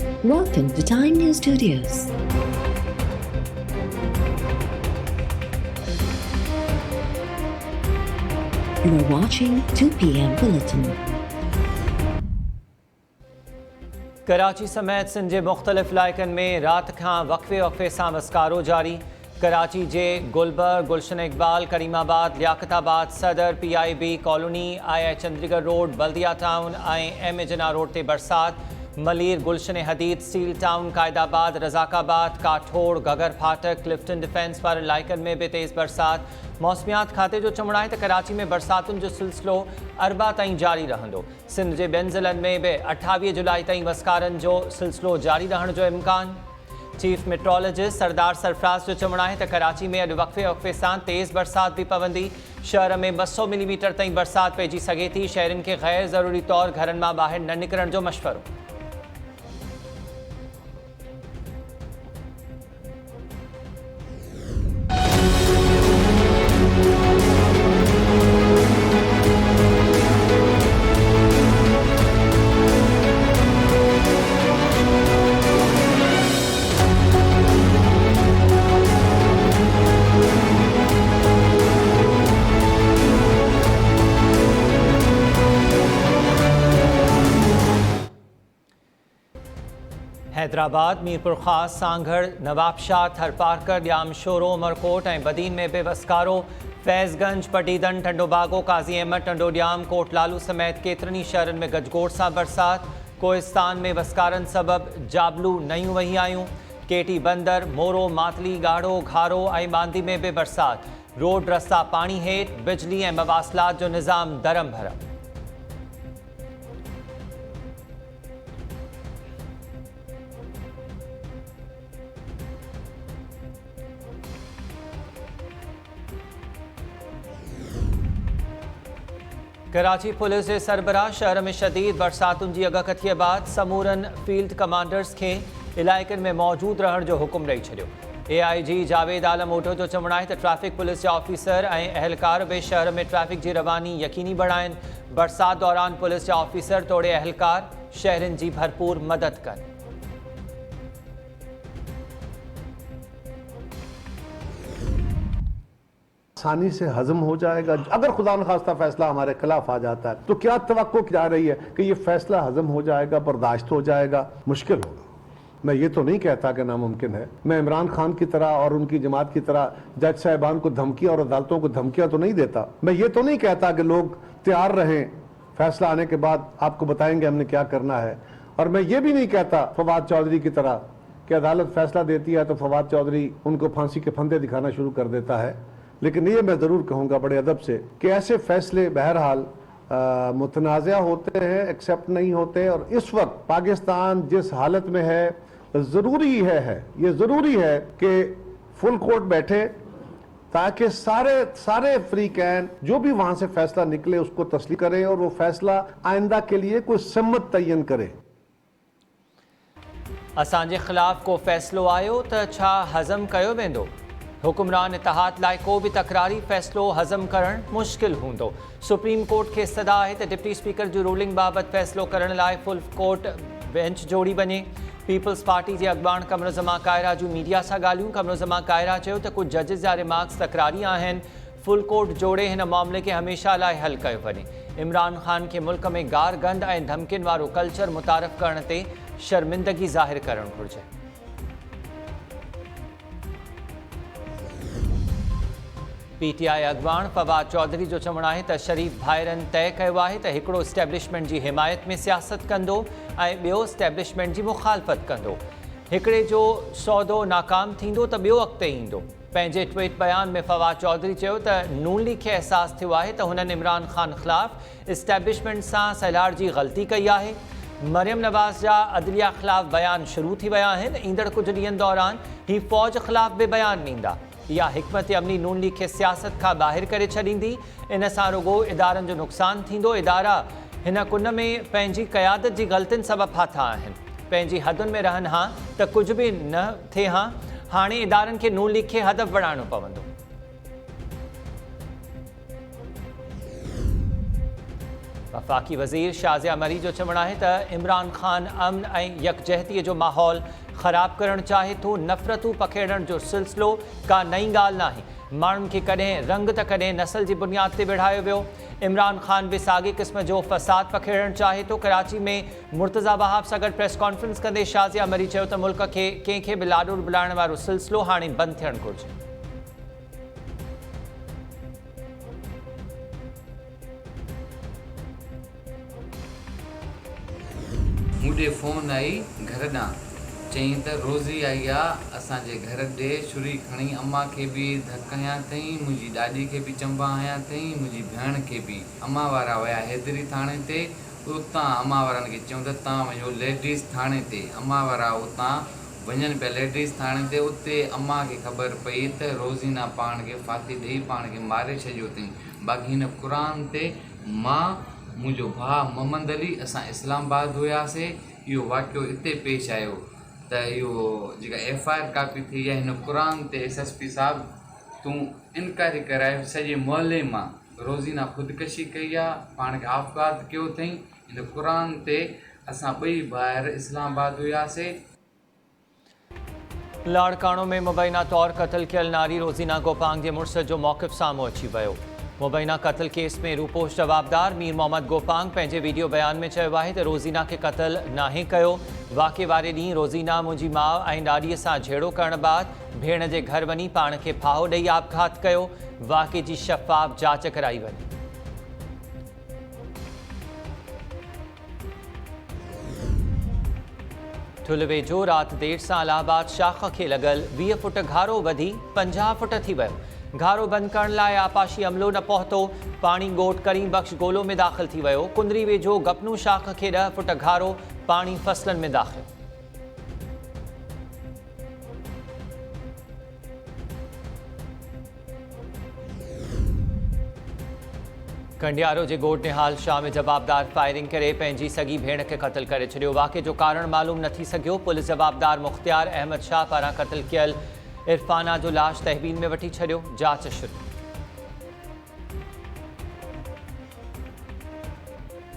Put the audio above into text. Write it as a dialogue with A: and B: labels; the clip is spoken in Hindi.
A: Welcome to Time News Studios. You are watching 2 p.m. Bulletin.
B: Karachi समेत सिंध जे मुख़्तलिफ़ इलाइक़नि में राति खां वक़फ़े सां वस्कारो जारी। कराची जे गुलबर्ग, गुलशन Iqbal, Karimabad, Liaquatabad, Saddar, PIB colony, II Chandigarh road, Baldia town ऐं M जना रोड ते बरसात। Malir, Gulshan Hadeed, steel town, Quaidabad, Razzaqabad, Kathore, Gaggar Phatak, Clifton defence वारनि इलाइक़नि में भी तेज़ बरसात। मौसमियात खाते जो चवणु आहे त कराची में बरसातुनि जो सिलसिलो अरबा ताईं जारी रहंदो। सिंध जे ॿियनि ज़िलनि में बि 28 जुलाई ताईं वस्कारनि जो सिलसिलो जारी रहण जो इम्कान। चीफ मेट्रोलॉजिस्ट सरदार सरफराज जो चवणु आहे त कराची में अॼु वक़फ़े सां तेज़ बरसात बि पवंदी। शहर में 200 मिलीमीटर ताईं बरसात पइजी सघे थी। शहरनि खे ग़ैर ज़रूरी तौरु घरनि मां ॿाहिरि न निकिरण जो मशवरो। हैदराबाद, मीरपुर ख़ास, सांगड़, नवाबशाह, थरपारकर, ॾियाम शोरो, उमरकोट ऐं बदीन में बि वस्कारो। फैज़गंज, पटीदन, टंडोबागो, काज़ी अहमद, टंडो ॾियाम, कोटलालू समेत केतिरनि ई शहरनि में गजगोड़ सां बरसात। कोहिस्तान में वस्कारनि सबबि जाबलू नयूं वही आयूं। केटी बंदर, मोरो, मातली, ॻाढ़ो, घारो ऐं बांदी में बि बरसात। रोड रस्ता पाणी हेठि, बिजली ऐं मवासिलात जो निज़ाम दरम भरम। कराची पुलिस जे सरबराह शहर में शदीद बरसातुनि जी अगकथीअ बाद समूरनि फील्ड कमांडर्स खे इलाइक़नि में मौजूद रहण जो हुकुम ॾेई छॾियो। AIG जावेद आलम ओढो जो चवणु आहे त ट्रैफ़िक पुलिस जा ऑफिसर ऐं अहलकार बि शहर में ट्रैफ़िक जी रवानी यकीनी बणाइनि। बरसात दौरान पुलिस जा ऑफिसर तोड़े अहलकार शहरनि जी भरपूर मदद कनि।
C: आसानी से हजम हो जाएगा। अगर खुदा न खास्ता फैसला हमारे खिलाफ आ जाता है तो क्या तवक्को की जा रही है कि ये फैसला हजम हो जाएगा, बर्दाश्त हो जाएगा? मुश्किल होगा। मैं ये तो नहीं कहता कि नामुमकिन है। मैं इमरान खान की तरह और उनकी जमात की तरह जज साहिबान को धमकियां और अदालतों को धमकियां तो नहीं देता। मैं ये तो नहीं कहता कि लोग तैयार रहें, फैसला आने के बाद आपको बताएंगे हमने क्या करना है। और मैं ये भी नहीं कहता फवाद चौधरी की तरह कि अदालत फैसला देती है तो फवाद चौधरी उनको फांसी के फंदे दिखाना शुरू कर देता है। लेकिन ये मैं ज़रूर कहूँगा बड़े अदब से कि ऐसे फैसले बहरहाल मुतनाज़ा होते हैं, एक्सेप्ट नहीं होते। और इस वक्त पाकिस्तान जिस हालत में है, ये ज़रूरी है कि फुल कोर्ट बैठे ताकि सारे फ्रीकैन जो भी वहाँ से फैसला निकले उसको तस्लीम करें और वो फैसला आइंदा के लिए कोई सम्मत तयन करे।
B: असांजे ख़िलाफ़ को फ़ैसिलो आयो त छा हज़म कयो वेंदो? हुक्मरान इतिहाद लाइ को बि तकरारी फ़ैसिलो हज़म करणु मुश्किल हूंदो। सुप्रीम कोर्ट खे सदा आहे त डिप्टी स्पीकर जी रूलिंग बाबति फ़ैसिलो करण लाइ फुल कोर्ट बेंच जोड़ी वञे। पीपल्स पार्टी जे अॻवान कमरुज़्ज़मा कायरा जूं मीडिया सां ॻाल्हियूं। कमरुज़्ज़मा कायरा चयो त कुझु जजिस जा रिमार्क्स तकरारी आहिनि। फुल कोर्ट जोड़े हिन मामले खे हमेशह लाइ हल कयो वञे। इमरान ख़ान खे मुल्क में गार गंद ऐं धमकियुनि वारो कल्चर मुतारिफ़ करण ते शर्मिंदगी ज़ाहिर करणु घुरिजे। PTI अॻवान फवाद चौधरी जो चवणु आहे त शरीफ भाइरनि तय कयो आहे त हिकिड़ो इस्टेब्लिशमेंट जी हिमायत में सियासत कंदो ऐं ॿियो इस्टेब्लिशमेंट जी मुखालफ़त कंदो। हिकिड़े जो सौदो नाकाम थींदो त ॿियो अॻिते ईंदो। पंहिंजे ट्वीट बयान में फवाद चौधरी चयो त नून लीग खे अहसासु थियो आहे त हुननि इमरान ख़ान ख़िलाफ़ इस्टेब्लिशमेंट सां सलाह जी ग़लती कई आहे। मरियम नवाज़ जा अदलिया ख़िलाफ़ बयान शुरू थी विया आहिनि। ईंदड़ कुझु ॾींहंनि दौरान ही फ़ौज ख़िलाफ़ बि बयान ॾींदा। इहा हिकमत अमली नून लीग खे सियासत खां ॿाहिरि करे छॾींदी। इन सां रुॻो इदारनि जो नुक़सानु थींदो। इदारा हिन कुन में पंहिंजी क़यादत जी ग़लतियुनि सबबु फाथा आहिनि। पंहिंजी हदुनि में रहनि हा त कुझु बि न थिए हा। हाणे इदारनि खे नून लीग खे हदफ़ बणाइणो पवंदो। वफ़ाक़ी वज़ीर शाज़िया मरी जो चवणु आहे त इमरान ख़ान अमन ऐं यकजहतीअ जो माहौल ख़राब करणु चाहे थो। नफ़रतूं पखेड़ण जो सिलसिलो का नई ॻाल्हि नाहे। माण्हुनि खे कॾहिं रंग त कॾहिं नस्ल जी बुनियाद ते विढ़ायो वियो। इमरान ख़ान बि साॻे क़िस्म जो फ़साद पखेड़णु चाहे थो। कराची में मुर्तज़ा वहाब सां गॾु प्रेस कॉन्फ्रेंस कंदे शाज़िया मरी चयो त मुल्क खे कंहिंखे बि लाॾो बुलाइण वारो सिलसिलो हाणे बंदि थियणु घुरिजे।
D: मूंखे फ़ोन आई घर ॾांहुं चईं त रोज़ी आई आहे असांजे घर ॾे छुरी खणी अम्मा खे बि धक हयां अथई, मुंहिंजी ॾाॾी खे बि चंबा हयां अथई, मुंहिंजी भेण खे बि। अम्मा वारा विया हैदरी थाणे ते, उतां अम्मा वारनि खे चयूं त तव्हां वञो लेडीज़ थाणे ते। अम्मा वारा उतां वञनि पिया लेडीज़ थाणे ते। उते अम्मा खे ख़बर पई त रोज़ीना पाण खे फाती ॾेई पाण खे मारे छॾियो अथई। बाक़ी हिन क़ुर ते मां मुंहिंजो भाउ मोहम्मद अली असां इस्लामाबाद हुयासीं। इहो वाक़ियो हिते पेश आयो त इहो जेका FIR कापी थी आहे हिन क़ुर ते SSP साहिबु तूं इनक्वायरी कराए सॼे मुहले मां रोज़ीना ख़ुदकशी कई आहे, पाण खे आफ़गात कयो अथई। हिन क़ुर ते असां ॿई ॿाहिरि इस्लामाबाद हुयासीं।
B: लाड़काणो में मुबैना तौर क़त्ल थियल नारी रोज़ीना गोपांग जे मुड़ुस जो मौक़िफ़ साम्हूं अची वियो। मुबैना क़त्ल केस में रूपोश जवाबदार मीर मोहम्मद गोपांग पंहिंजे वीडियो बयान में चयो आहे त रोज़ीना खे क़त्ल नाहे कयो। वाक़े वारे ॾींहुं रोज़ीना मुंहिंजी माउ ऐं ॾाॾीअ सां झेड़ो करण बैदि भेण जे घर वञी पाण खे फाहो ॾेई आपघात कयो। वाक़े जी शफ़ाफ़ जांच कराई वञे। ठुल वेझो राति देर सां इलाहाबाद शाख खे लॻल 20 फुट घारो वधी 50 फुट थी वियो। घारो बंदि करण लाइ आपाशी अमलो न पहुतो। पाणी ॻोठ करीम बख़्श गोलो में दाख़िल थी वियो। कुंदरी वेझो गपनू शाख खे 10 फुट घारो, पाणी फसलनि में दाख़िल। कंडियारो जे ॻोठ निहाल शाह में जवाबदार फायरिंग करे पंहिंजी सॻी भेण खे क़त्ल करे छॾियो। वाक़े जो कारण मालूम न थी सघियो। पुलिस जवाबदार मुख़्तियार अहमद शाह पारां क़त्ल कयल इरफाना जो लाश तहवील में वठी छॾियो। जांच शुरू।